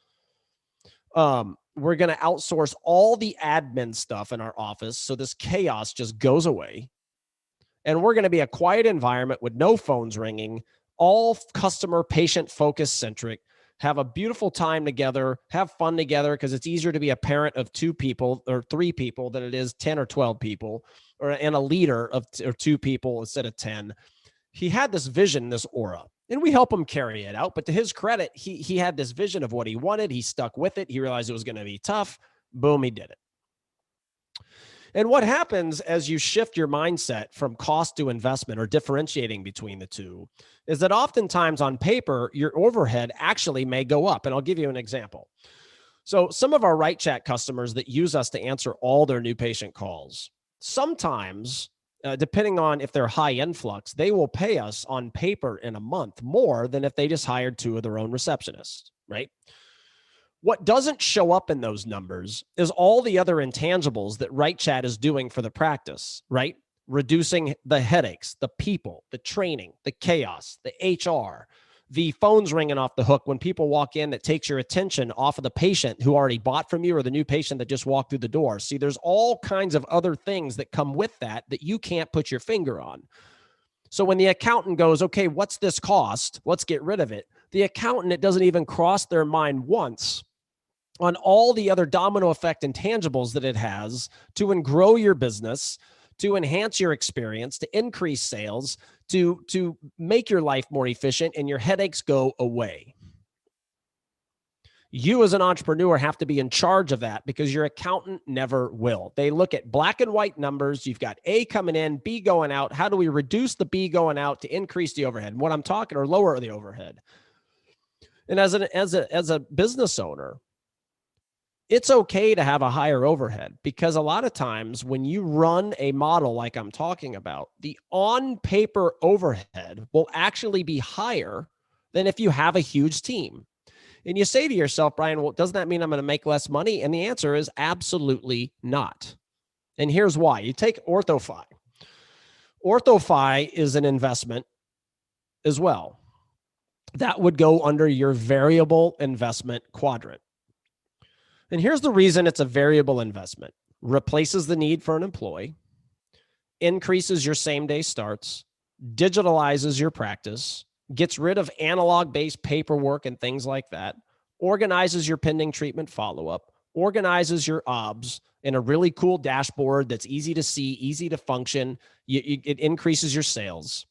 We're going to outsource all the admin stuff in our office, so this chaos just goes away. And we're going to be a quiet environment with no phones ringing, all customer, patient, focus centric. Have a beautiful time together, have fun together, because it's easier to be a parent of 2 people or 3 people than it is 10 or 12 people, and a leader of 2 people instead of 10. He had this vision, this aura, and we help him carry it out. But to his credit, he had this vision of what he wanted. He stuck with it. He realized it was going to be tough. Boom, he did it. And what happens as you shift your mindset from cost to investment or differentiating between the two is that oftentimes on paper, your overhead actually may go up. And I'll give you an example. So some of our WrightChat customers that use us to answer all their new patient calls, sometimes, depending on if they're high influx, they will pay us on paper in a month more than if they just hired 2 of their own receptionists, right? What doesn't show up in those numbers is all the other intangibles that WrightChat is doing for the practice, right? Reducing the headaches, the people, the training, the chaos, the HR, the phones ringing off the hook when people walk in that takes your attention off of the patient who already bought from you or the new patient that just walked through the door. See, there's all kinds of other things that come with that you can't put your finger on. So when the accountant goes, okay, what's this cost? Let's get rid of it. The accountant, it doesn't even cross their mind once on all the other domino effect intangibles that it has to grow your business, to enhance your experience, to increase sales, to make your life more efficient and your headaches go away. You as an entrepreneur have to be in charge of that because your accountant never will. They look at black and white numbers. You've got A coming in, B going out. How do we reduce the B going out to increase the overhead? And what I'm talking, or lower the overhead. And as a business owner, it's okay to have a higher overhead because a lot of times when you run a model like I'm talking about, the on paper overhead will actually be higher than if you have a huge team. And you say to yourself, Brian, well, doesn't that mean I'm going to make less money? And the answer is absolutely not. And here's why. You take OrthoFi. OrthoFi is an investment as well. That would go under your variable investment quadrant. And here's the reason it's a variable investment. Replaces the need for an employee, increases your same-day starts, digitalizes your practice, gets rid of analog-based paperwork and things like that, organizes your pending treatment follow-up, organizes your OBS in a really cool dashboard that's easy to see, easy to function. It increases your sales.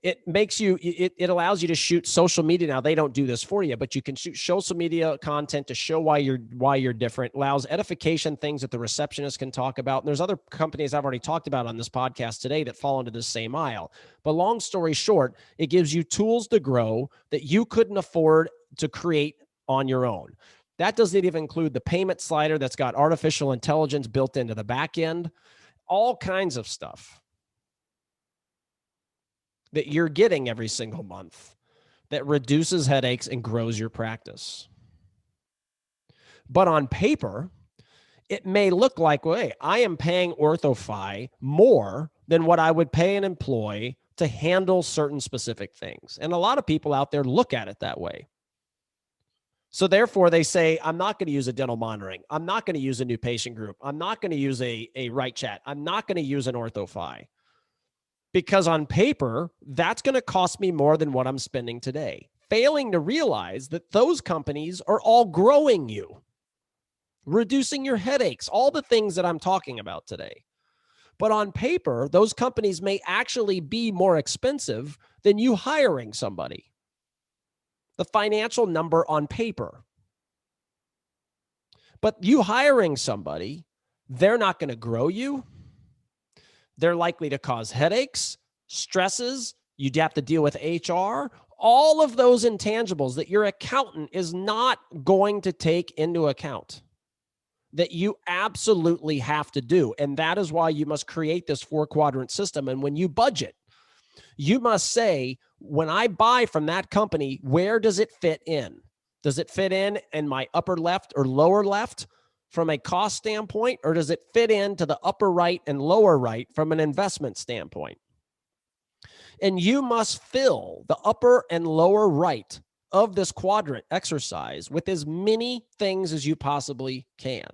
It makes you, it allows you to shoot social media. Now they don't do this for you, but you can shoot social media content to show why you're different. Allows edification, things that the receptionist can talk about. And there's other companies I've already talked about on this podcast today that fall into the same aisle. But long story short, it gives you tools to grow that you couldn't afford to create on your own. That doesn't even include the payment slider that's got artificial intelligence built into the back end, all kinds of stuff that you're getting every single month that reduces headaches and grows your practice. But on paper, it may look like, well, hey, I am paying OrthoFi more than what I would pay an employee to handle certain specific things. And a lot of people out there look at it that way. So therefore they say, I'm not going to use a dental monitoring. I'm not going to use a new patient group. I'm not going to use a WrightChat. I'm not going to use an OrthoFi. Because on paper, that's going to cost me more than what I'm spending today. Failing to realize that those companies are all growing you, reducing your headaches, all the things that I'm talking about today. But on paper, those companies may actually be more expensive than you hiring somebody. The financial number on paper. But you hiring somebody, they're not going to grow you. They're likely to cause headaches, stresses. You'd have to deal with HR, all of those intangibles that your accountant is not going to take into account that you absolutely have to do. And that is why you must create this 4-quadrant system. And when you budget, you must say, when I buy from that company, where does it fit in? Does it fit in my upper left or lower left from a cost standpoint, or does it fit into the upper right and lower right from an investment standpoint? And you must fill the upper and lower right of this quadrant exercise with as many things as you possibly can.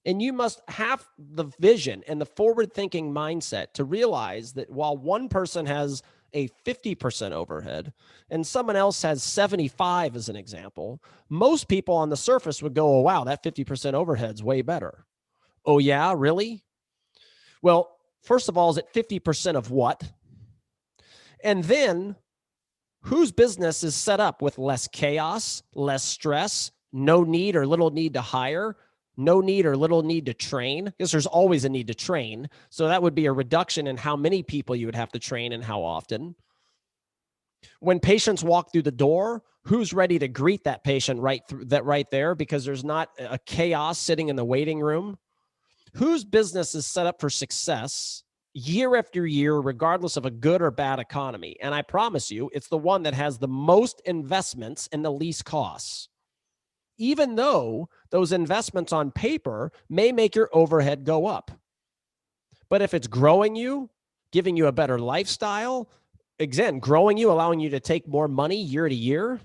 And you must have the vision and the forward-thinking mindset to realize that while one person has a 50% overhead and someone else has 75 as an example, most people on the surface would go, oh, wow, that 50% overhead's way better. Oh, yeah, really? Well, first of all, is it 50% of what? And then whose business is set up with less chaos, less stress, no need or little need to hire, no need or little need to train, because there's always a need to train. So that would be a reduction in how many people you would have to train and how often. When patients walk through the door, who's ready to greet that patient right there because there's not a chaos sitting in the waiting room? Whose business is set up for success year after year, regardless of a good or bad economy? And I promise you, it's the one that has the most investments and the least costs, even though those investments on paper may make your overhead go up. But if it's growing you, giving you a better lifestyle, again, growing you, allowing you to take more money year to year,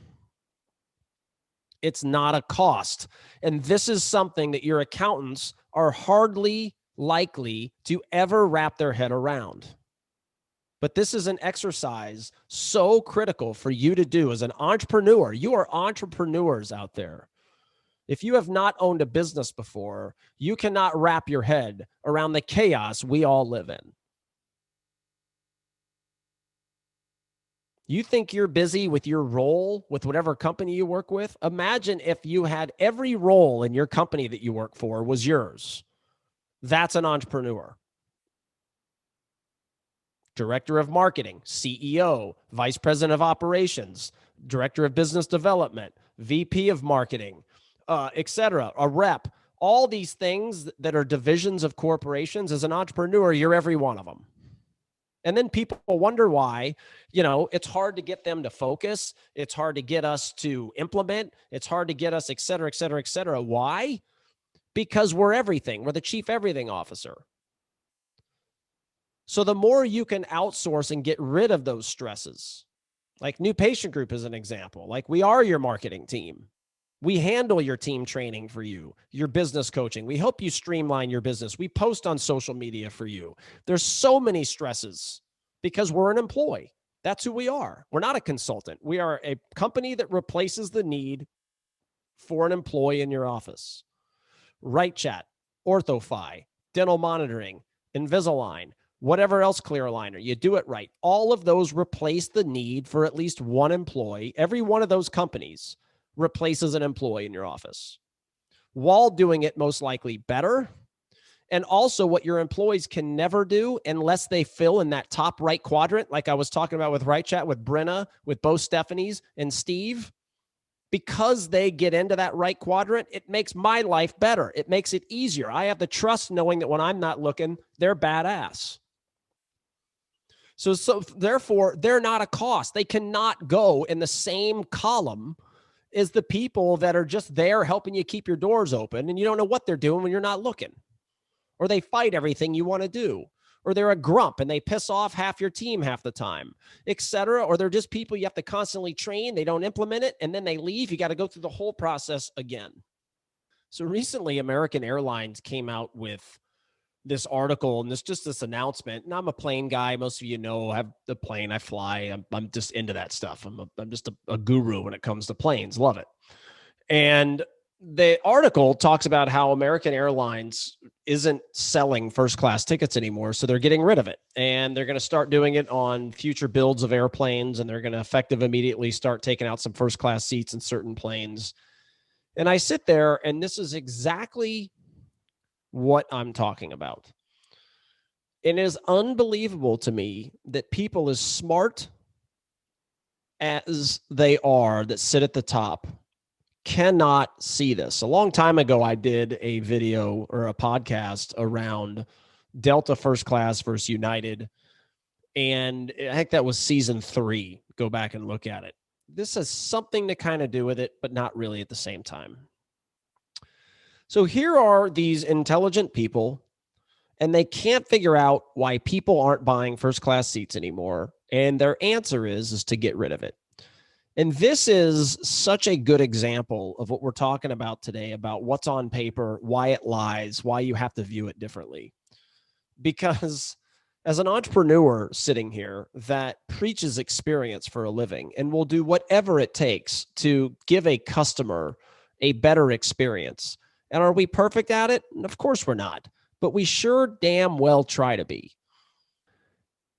it's not a cost. And this is something that your accountants are hardly likely to ever wrap their head around. But this is an exercise so critical for you to do as an entrepreneur. You are entrepreneurs out there. If you have not owned a business before, you cannot wrap your head around the chaos we all live in. You think you're busy with your role with whatever company you work with? Imagine if you had every role in your company that you work for was yours. That's an entrepreneur. Director of marketing, CEO, vice president of operations, director of business development, VP of marketing, etc., a rep. All these things that are divisions of corporations, as an entrepreneur, you're every one of them. And then people wonder why, it's hard to get them to focus. It's hard to get us to implement. It's hard to get us, et cetera, et cetera, et cetera. Why? Because we're everything. We're the chief everything officer. So the more you can outsource and get rid of those stresses, like New Patient Group is an example, like we are your marketing team. We handle your team training for you, your business coaching. We help you streamline your business. We post on social media for you. There's so many stresses because we're an employee. That's who we are. We're not a consultant. We are a company that replaces the need for an employee in your office. WrightChat, OrthoFi, dental monitoring, Invisalign, whatever else clear aligner, you do it right. All of those replace the need for at least one employee. Every one of those companies replaces an employee in your office while doing it most likely better. And also what your employees can never do unless they fill in that top right quadrant, like I was talking about with WrightChat, with Brenna, with Bo Stephanies and Steve, because they get into that right quadrant, it makes my life better. It makes it easier. I have the trust knowing that when I'm not looking, they're badass. So therefore, they're not a cost. They cannot go in the same column as the people that are just there helping you keep your doors open and you don't know what they're doing when you're not looking. Or they fight everything you want to do. Or they're a grump and they piss off half your team half the time, etc. Or they're just people you have to constantly train. They don't implement it and then they leave. You got to go through the whole process again. So recently, American Airlines came out with this article and this announcement. And I'm a plane guy. Most of you know I have the plane. I fly. I'm just into that stuff. I'm just a guru when it comes to planes. Love it. And the article talks about how American Airlines isn't selling first class tickets anymore. So they're getting rid of it. And they're going to start doing it on future builds of airplanes. And they're going to immediately start taking out some first class seats in certain planes. And I sit there and this is exactly what I'm talking about. It is unbelievable to me that people as smart as they are that sit at the top cannot see this. A long time ago, I did a video or a podcast around Delta first class versus United. And I think that was season 3. Go back and look at it. This has something to kind of do with it, but not really at the same time. So here are these intelligent people, and they can't figure out why people aren't buying first-class seats anymore. And their answer is to get rid of it. And this is such a good example of what we're talking about today, about what's on paper, why it lies, why you have to view it differently. Because as an entrepreneur sitting here that preaches experience for a living and will do whatever it takes to give a customer a better experience. And are we perfect at it? Of course we're not, but we sure damn well try to be.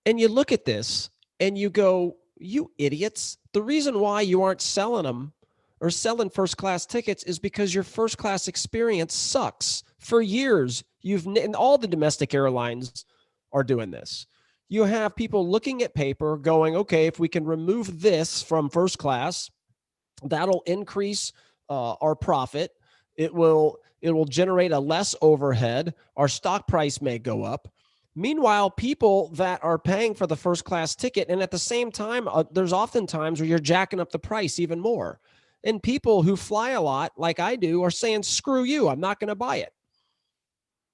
And you look at this and you go, you idiots, the reason why you aren't selling them or selling first class tickets is because your first class experience sucks. For years, and all the domestic airlines are doing this. You have people looking at paper going, okay, if we can remove this from first class, that'll increase our profit. It will generate a less overhead. Our stock price may go up. Meanwhile, people that are paying for the first class ticket, and at the same time, there's often times where you're jacking up the price even more. And people who fly a lot, like I do, are saying, screw you, I'm not going to buy it.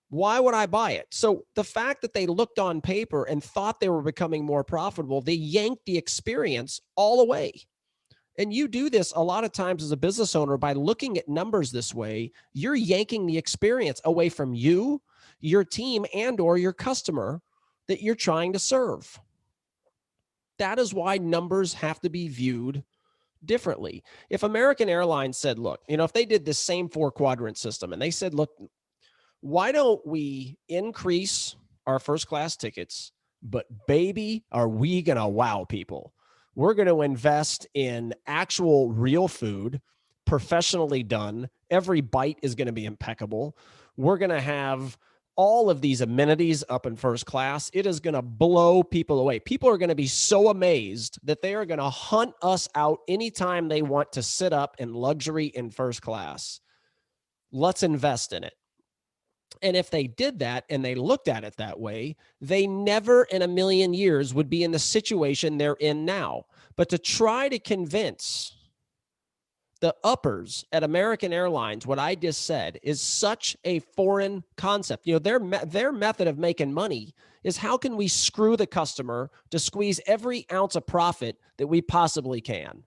Why would I buy it? So the fact that they looked on paper and thought they were becoming more profitable, they yanked the experience all away. And you do this a lot of times as a business owner by looking at numbers this way. You're yanking the experience away from you, your team, and or your customer that you're trying to serve. That is why numbers have to be viewed differently. If American Airlines said, look, if they did this same 4-quadrant system and they said, look, why don't we increase our first class tickets, but baby, are we going to wow people? We're going to invest in actual real food, professionally done. Every bite is going to be impeccable. We're going to have all of these amenities up in first class. It is going to blow people away. People are going to be so amazed that they are going to hunt us out anytime they want to sit up in luxury in first class. Let's invest in it. And if they did that and they looked at it that way, they never in a million years would be in the situation they're in now. But to try to convince the uppers at American Airlines, what I just said, is such a foreign concept. Their method of making money is how can we screw the customer to squeeze every ounce of profit that we possibly can?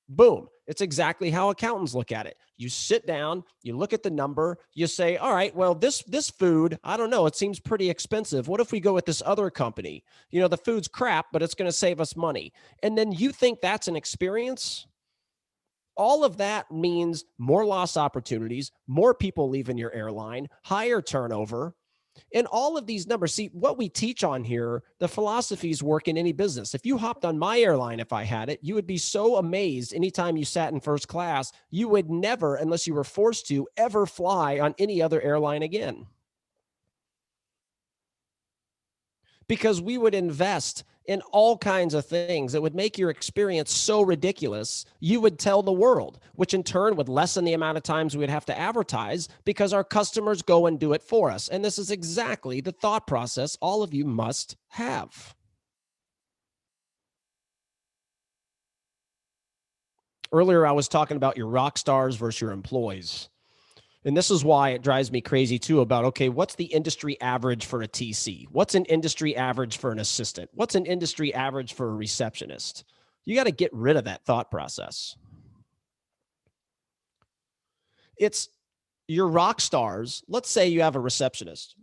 Boom. It's exactly how accountants look at it. You sit down, you look at the number, you say, all right, well, this food, I don't know, it seems pretty expensive. What if we go with this other company? The food's crap, but it's going to save us money. And then you think that's an experience? All of that means more lost opportunities, more people leaving your airline, higher turnover. And all of these numbers, see, what we teach on here, the philosophies work in any business. If you hopped on my airline, if I had it, you would be so amazed anytime you sat in first class, you would never, unless you were forced to, ever fly on any other airline again. Because we would invest in all kinds of things that would make your experience so ridiculous, you would tell the world, which in turn would lessen the amount of times we would have to advertise because our customers go and do it for us. And this is exactly the thought process all of you must have. Earlier, I was talking about your rock stars versus your employees. And this is why it drives me crazy too about, okay, what's the industry average for a TC? What's an industry average for an assistant? What's an industry average for a receptionist? You got to get rid of that thought process. It's your rock stars. Let's say you have a receptionist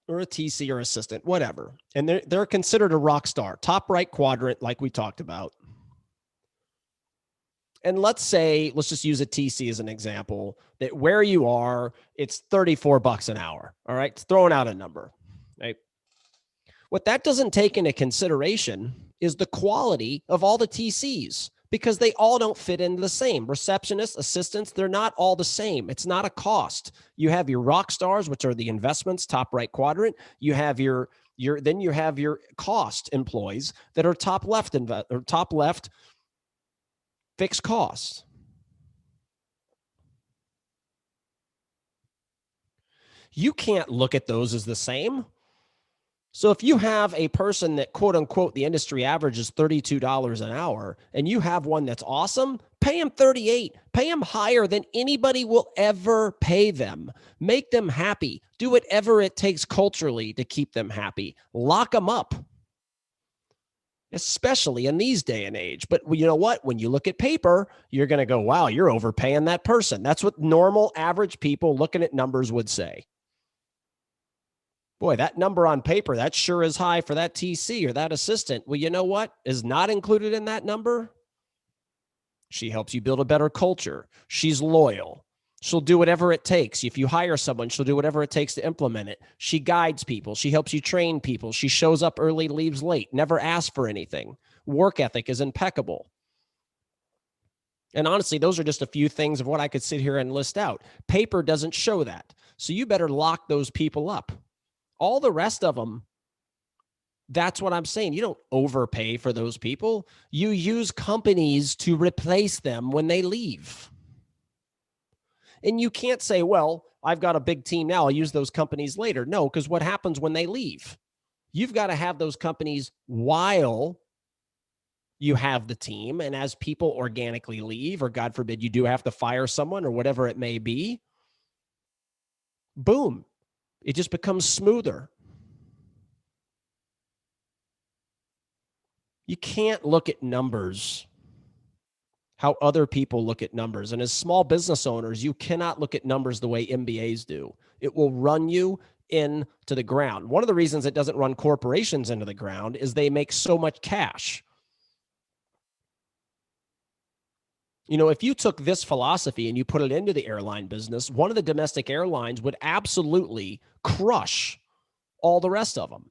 or a TC or assistant, whatever. And they're considered a rock star, top right quadrant, like we talked about. And let's just use a TC as an example, that where you are, it's $34 an hour. All right. It's throwing out a number, right? What that doesn't take into consideration is the quality of all the TCs, because they all don't fit into the same. Receptionists, assistants, they're not all the same. It's not a cost. You have your rock stars, which are the investments, top right quadrant. You have then you have your cost employees that are top left fixed costs. You can't look at those as the same. So if you have a person that, quote unquote, the industry average is $32 an hour, and you have one that's awesome, pay them $38. Pay them higher than anybody will ever pay them. Make them happy. Do whatever it takes culturally to keep them happy. Lock them up, especially in these day and age. But you know what? When you look at paper, you're going to go, wow, you're overpaying that person. That's what normal average people looking at numbers would say. Boy, that number on paper, that sure is high for that TC or that assistant. Well, you know what is not included in that number? She helps you build a better culture. She's loyal. She'll do whatever it takes. If you hire someone, she'll do whatever it takes to implement it. She guides people. She helps you train people. She shows up early, leaves late, never asks for anything. Work ethic is impeccable. And honestly, those are just a few things of what I could sit here and list out. Paper doesn't show that. So you better lock those people up. All the rest of them, that's what I'm saying. You don't overpay for those people. You use companies to replace them when they leave. And you can't say, well, I've got a big team now, I'll use those companies later. No, because what happens when they leave? You've got to have those companies while you have the team. And as people organically leave, or God forbid, you do have to fire someone or whatever it may be, boom, it just becomes smoother. You can't look at numbers how other people look at numbers. And as small business owners, you cannot look at numbers the way MBAs do. It will run you into the ground. One of the reasons it doesn't run corporations into the ground is they make so much cash. You know, if you took this philosophy and you put it into the airline business, one of the domestic airlines would absolutely crush all the rest of them.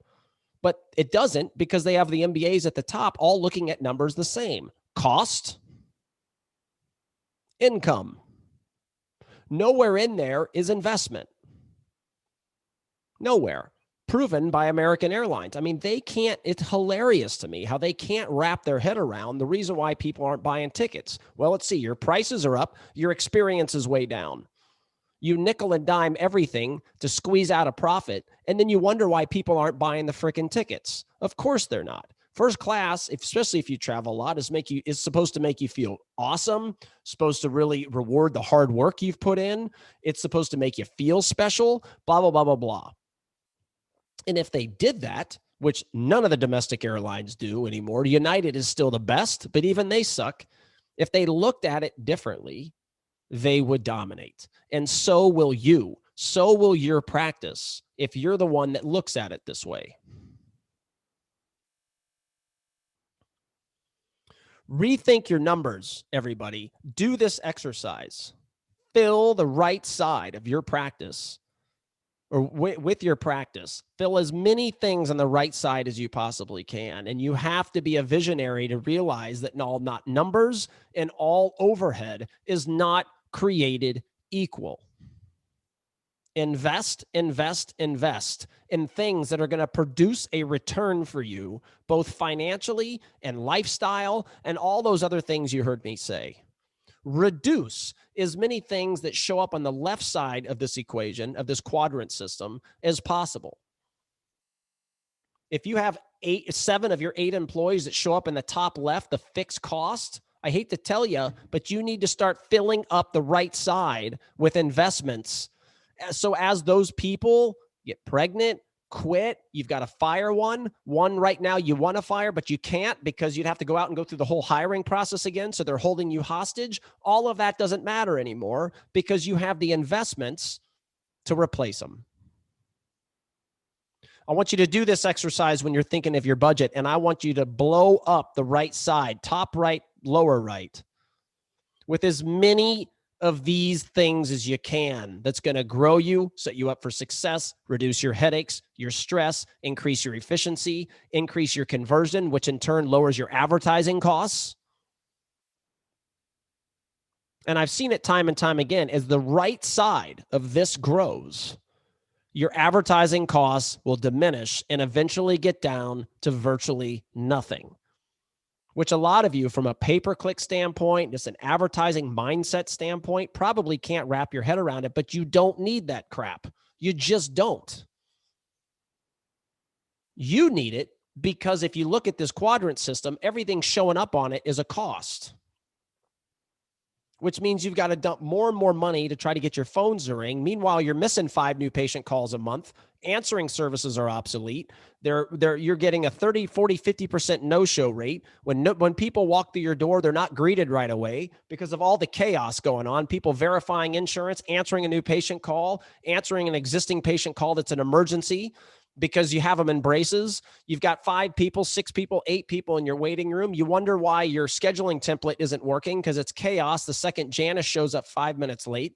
But it doesn't, because they have the MBAs at the top all looking at numbers the same. Cost, income. Nowhere in there is investment. Nowhere. Proven by American Airlines. I mean, they can't, it's hilarious to me how they can't wrap their head around the reason why people aren't buying tickets. Well, let's see, your prices are up, your experience is way down. You nickel and dime everything to squeeze out a profit, and then you wonder why people aren't buying the freaking tickets. Of course they're not. First class, especially if you travel a lot, is supposed to make you feel awesome, supposed to really reward the hard work you've put in. It's supposed to make you feel special, blah, blah, blah, blah, blah. And if they did that, which none of the domestic airlines do anymore, United is still the best, but even they suck. If they looked at it differently, they would dominate. And so will you. So will your practice if you're the one that looks at it this way. Rethink your numbers, everybody. Do this exercise. Fill the right side of your practice, or with your practice. Fill as many things on the right side as you possibly can. And you have to be a visionary to realize that not numbers and all overhead is not created equal. Invest, invest, invest in things that are going to produce a return for you, both financially and lifestyle and all those other things you heard me say. Reduce as many things that show up on the left side of this equation, of this quadrant system, as possible. If you have 7 of your 8 employees that show up in the top left, the fixed cost, I hate to tell you, but you need to start filling up the right side with investments. So as those people get pregnant, quit, you've got to fire one right now you want to fire, but you can't because you'd have to go out and go through the whole hiring process again. So they're holding you hostage. All of that doesn't matter anymore because you have the investments to replace them. I want you to do this exercise when you're thinking of your budget, and I want you to blow up the right side, top right, lower right, with as many of these things as you can that's going to grow you, set you up for success, reduce your headaches, your stress, increase your efficiency, increase your conversion, which in turn lowers your advertising costs. And I've seen it time and time again, as the right side of this grows, your advertising costs will diminish and eventually get down to virtually nothing, which a lot of you from a pay-per-click standpoint, just an advertising mindset standpoint, probably can't wrap your head around it, but you don't need that crap. You just don't. You need it because if you look at this quadrant system, everything showing up on it is a cost, which means you've got to dump more and more money to try to get your phones to ring. Meanwhile, you're missing 5 new patient calls a month. Answering services are obsolete. You're getting a 30, 40, 50% no-show rate. When people walk through your door, they're not greeted right away because of all the chaos going on. People verifying insurance, answering a new patient call, answering an existing patient call that's an emergency because you have them in braces. You've got 5 people, 6 people, 8 people in your waiting room. You wonder why your scheduling template isn't working because it's chaos the second Janice shows up 5 minutes late.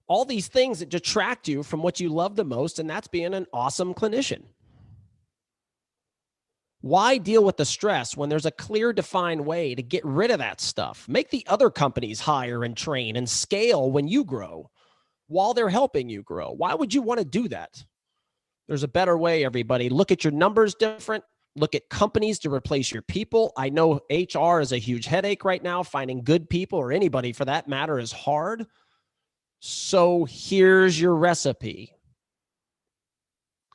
All these things that detract you from what you love the most, and that's being an awesome clinician. Why deal with the stress when there's a clear, defined way to get rid of that stuff? Make the other companies hire and train and scale when you grow while they're helping you grow. Why would you want to do that? There's a better way, everybody. Look at your numbers different. Look at companies to replace your people. I know HR is a huge headache right now. Finding good people, or anybody for that matter, is hard. So here's your recipe.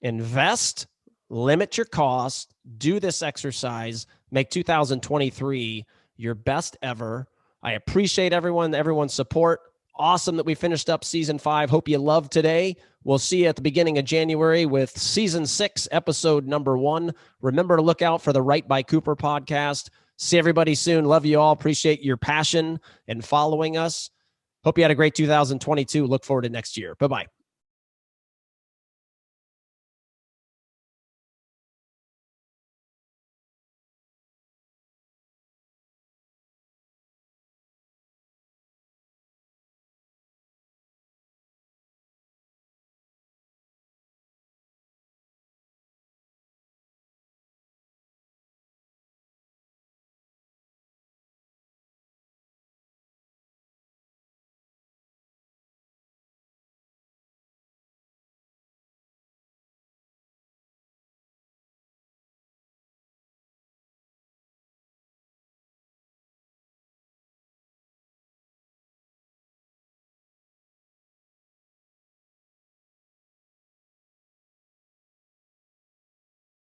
Invest, limit your cost, do this exercise, make 2023 your best ever. I appreciate everyone's support. Awesome that we finished up season 5. Hope you loved today. We'll see you at the beginning of January with season 6, episode number 1. Remember to look out for the Right by Cooper podcast. See everybody soon. Love you all. Appreciate your passion and following us. Hope you had a great 2022. Look forward to next year. Bye-bye.